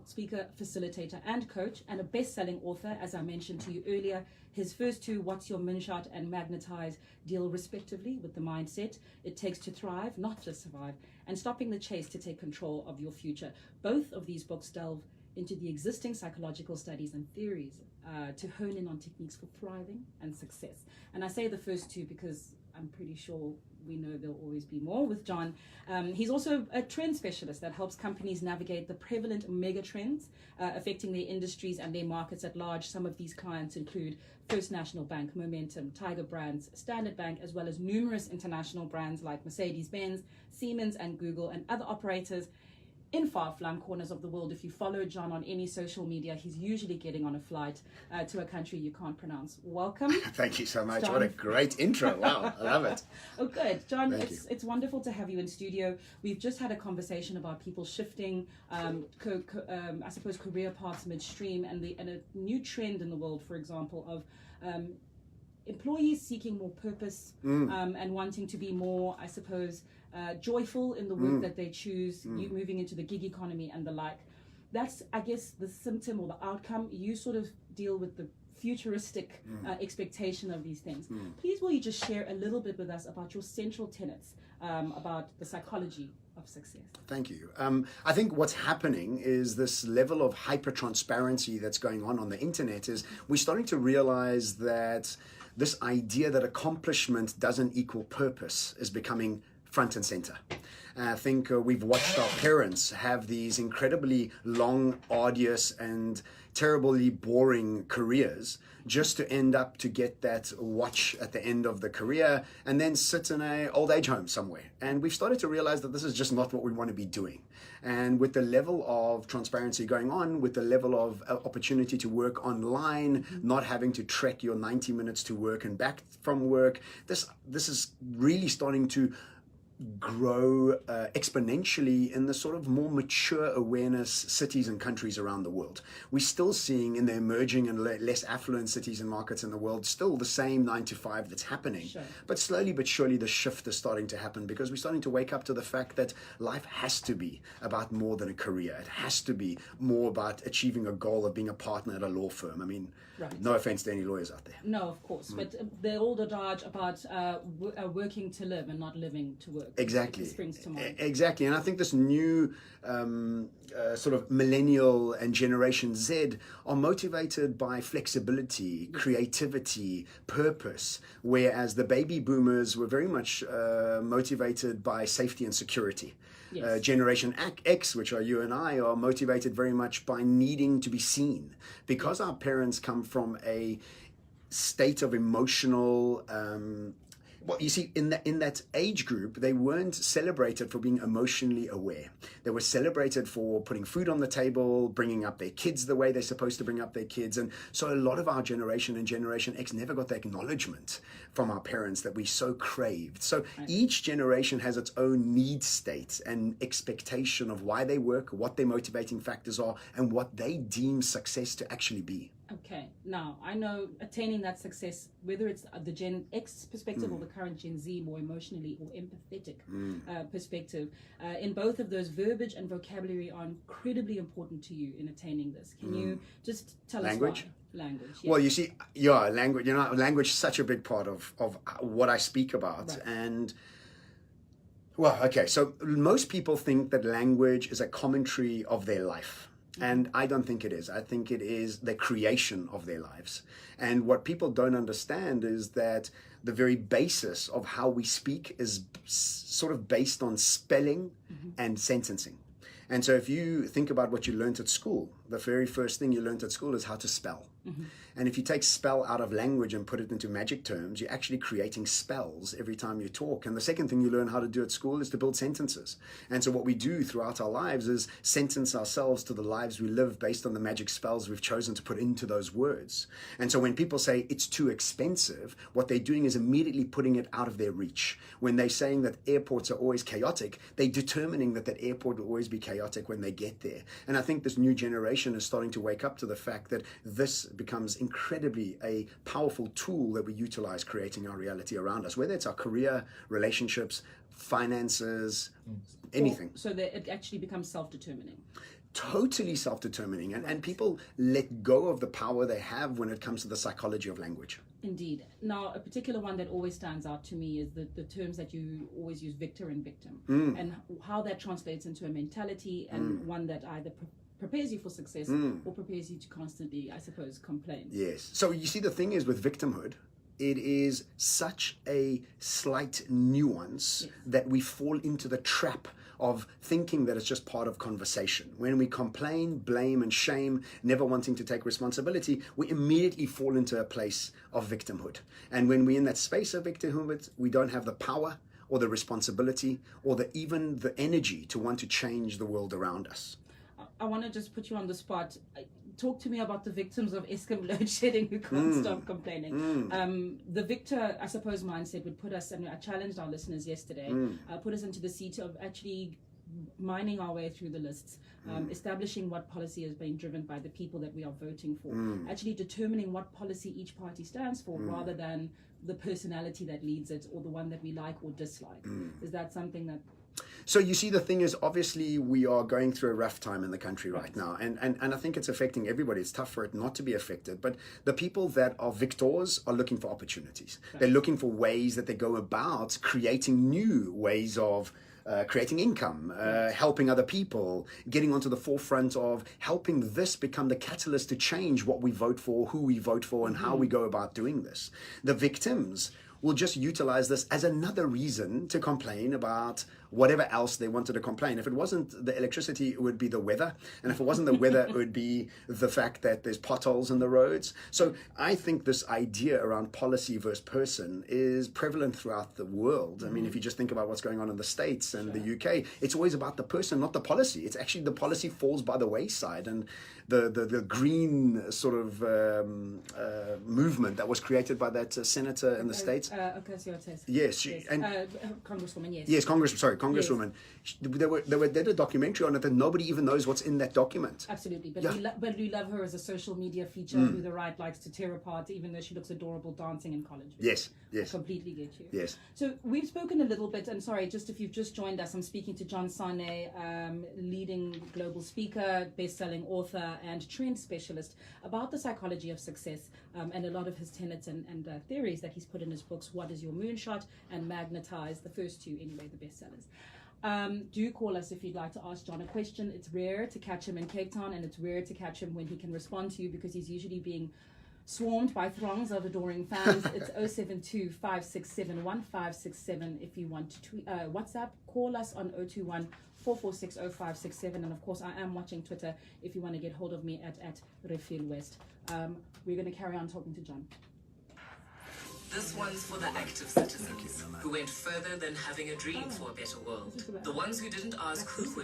speaker, facilitator, and coach, and a best-selling author, as I mentioned to you earlier. His first two, What's Your Moonshot and Magnetize, deal respectively with the mindset it takes to thrive, not just survive, and stopping the chase to take control of your future. Both of these books delve into the existing psychological studies and theories to hone in on techniques for thriving and success. And I say the first two because I'm pretty sure we know there'll always be more with John. He's also a trend specialist that helps companies navigate the prevalent mega trends affecting their industries and their markets at large. Some of these clients include First National Bank, Momentum, Tiger Brands, Standard Bank, as well as numerous international brands like Mercedes-Benz, Siemens, and Google, and other operators in far-flung corners of the world. If you follow John on any social media, he's usually getting on a flight to a country you can't pronounce. Welcome. Thank you so much. John. What a great intro. Wow, I love it. Oh, good. John, Thank it's wonderful to have you in studio. We've just had a conversation about people shifting, I suppose, career paths midstream, and a new trend in the world, for example, of employees seeking more purpose and wanting to be more, I suppose, joyful in the work that they choose, you moving into the gig economy and the like. That's, I guess, the symptom or the outcome. You sort of deal with the futuristic expectation of these things. Please, will you just share a little bit with us about your central tenets about the psychology of success? Thank you. I think what's happening is this level of hyper transparency that's going on the internet is we're starting to realize that this idea that accomplishment doesn't equal purpose is becoming front and center. I think we've watched our parents have these incredibly long, arduous, and terribly boring careers just to end up to get that watch at the end of the career and then sit in an old age home somewhere. And we've started to realize that this is just not what we want to be doing. And with the level of transparency going on, with the level of opportunity to work online, not having to trek your 90 minutes to work and back from work, this is really starting to grow exponentially in the sort of more mature awareness cities and countries around the world. We're still seeing in the emerging and less affluent cities and markets in the world still the same 9 to 5 that's happening. Sure. But slowly but surely the shift is starting to happen because we're starting to wake up to the fact that life has to be about more than a career. It has to be more about achieving a goal of being a partner at a law firm. I mean, right. No offense to any lawyers out there. No, of course. But the old adage about working to live and not living to work. Exactly. Springs to mind. Exactly. And I think this new sort of millennial and Generation Z are motivated by flexibility, creativity, purpose, whereas the baby boomers were very much motivated by safety and security. Yes. Generation X, which are you and I, are motivated very much by needing to be seen. Because our parents come from a state of emotional well, you see, in that age group, they weren't celebrated for being emotionally aware. They were celebrated for putting food on the table, bringing up their kids the way they're supposed to bring up their kids. And so a lot of our generation and Generation X never got the acknowledgement from our parents that we so craved. So each generation has its own need state and expectation of why they work, what their motivating factors are, and what they deem success to actually be. Okay, now I know attaining that success, whether it's the Gen X perspective or the current Gen Z, more emotionally or empathetic perspective, in both of those, verbiage and vocabulary are incredibly important to you in attaining this. Can you just tell us why? Language. Yes. Well, you see, language. Language is such a big part of what I speak about, Right. and. Well, okay, so most people think that language is a commentary of their life. And I don't think it is. I think it is the creation of their lives. And what people don't understand is that the very basis of how we speak is sort of based on spelling and sentencing. And so if you think about what you learned at school, the very first thing you learned at school is how to spell. And if you take spell out of language and put it into magic terms, you're actually creating spells every time you talk. And the second thing you learn how to do at school is to build sentences. And so what we do throughout our lives is sentence ourselves to the lives we live based on the magic spells we've chosen to put into those words. And so when people say it's too expensive, what they're doing is immediately putting it out of their reach. When they're saying that airports are always chaotic, they're determining that airport will always be chaotic when they get there. And I think this new generation is starting to wake up to the fact that this becomes incredibly a powerful tool that we utilize creating our reality around us, whether it's our career, relationships, finances, anything. So that it actually becomes self-determining. totally self-determining, and people let go of the power they have when it comes to the psychology of language. Indeed. Now, a particular one that always stands out to me is the terms that you always use, victor and victim, and how that translates into a mentality, and one that either prepares you for success or prepares you to constantly, I suppose, complain. Yes. So you see, the thing is with victimhood, it is such a slight nuance that we fall into the trap of thinking that it's just part of conversation. When we complain, blame, and shame, never wanting to take responsibility, we immediately fall into a place of victimhood. And when we're in that space of victimhood, we don't have the power or the responsibility or even the energy to want to change the world around us. I want to just put you on the spot. Talk to me about the victims of Eskom load shedding who can't stop complaining. The victor, I suppose, mindset would put us, and I challenged our listeners yesterday, put us into the seat of actually mining our way through the lists, establishing what policy is being driven by the people that we are voting for, actually determining what policy each party stands for, rather than the personality that leads it or the one that we like or dislike. Is that something that... So you see, the thing is, obviously we are going through a rough time in the country right now, and I think it's affecting everybody. It's tough for it not to be affected, but the people that are victors are looking for opportunities. They're looking for ways that they go about creating new ways of creating income, helping other people, getting onto the forefront of helping this become the catalyst to change what we vote for, who we vote for, and how we go about doing this. The victims will just utilize this as another reason to complain about whatever else they wanted to complain. If it wasn't the electricity, it would be the weather. And if it wasn't the weather, it would be the fact that there's potholes in the roads. So I think this idea around policy versus person is prevalent throughout the world. I mean, if you just think about what's going on in the States and the UK, it's always about the person, not the policy. It's actually the policy falls by the wayside. And the green sort of movement that was created by that senator in the States. Yes, Congresswoman, yes. Yes, Congresswoman. Yes. They did a documentary on it, and nobody even knows what's in that document. Absolutely, but we love her as a social media feature who the right likes to tear apart, even though she looks adorable dancing in college. Yes. I completely get you. Yes. So we've spoken a little bit, and sorry, just if you've just joined us, I'm speaking to John Sane, leading global speaker, best-selling author, and trend specialist, about the psychology of success, and a lot of his tenets and theories that he's put in his books, What is Your Moonshot and Magnetize, the first two anyway, the bestsellers. Do call us if you'd like to ask John a question. It's rare to catch him in Cape Town, and it's rare to catch him when he can respond to you, because he's usually being swarmed by throngs of adoring fans. It's 072-567-1567 if you want to tweet, WhatsApp. Call us on 021-446-0567, and of course I am watching Twitter if you want to get hold of me at Refiel West. We're going to carry on talking to John. This one's for the active citizens who went further than having a dream for a better world. The ones who didn't ask who